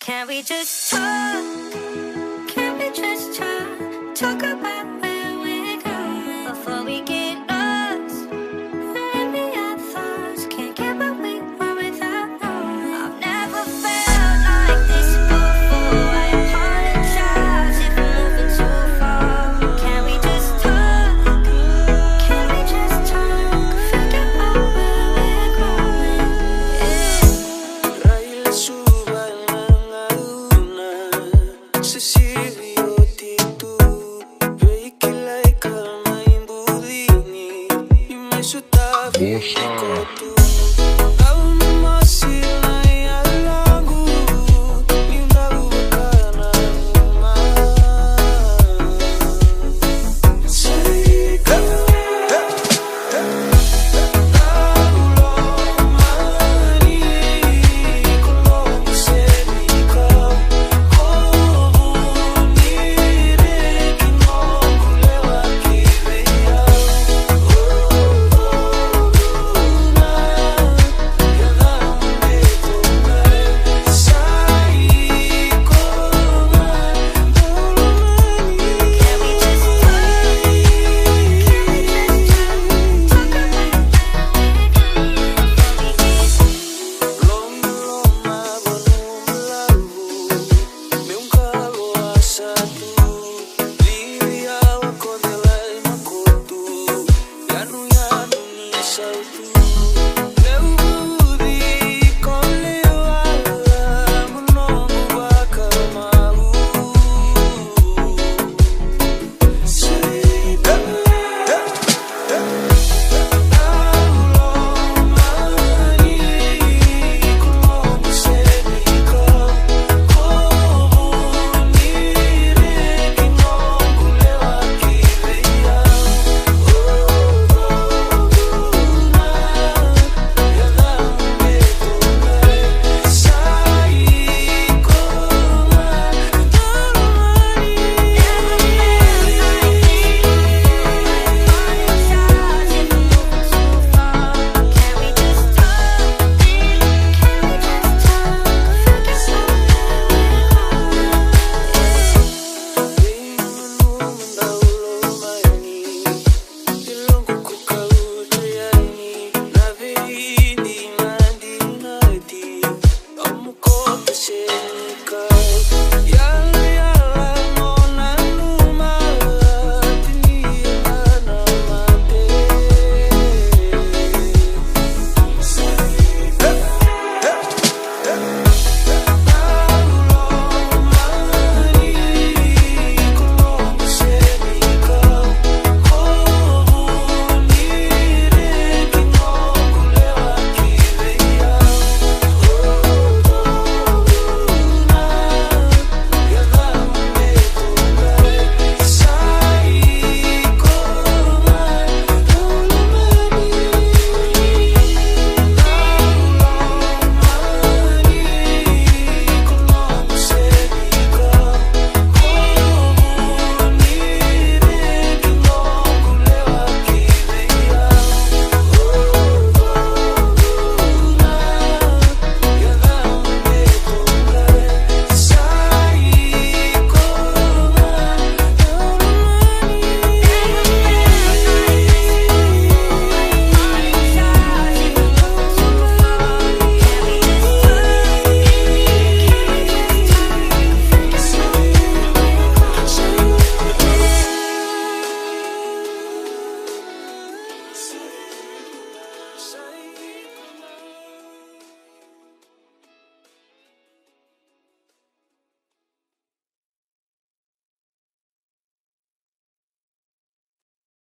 Can we just talk? Can we just talk? Talk about where we're going before we get lost. Maybe our thoughts can't get what we want without knowing. I've never felt like this before. I apologize if I'm moving too far. Can we just talk? Can we just talk? Figure out where we're going. Raila suba na una Cecilio titu Veikilai kama imbudini Imesutafi kotu Au mamasi na yalangu Niundabukana uma Sa I Iko America.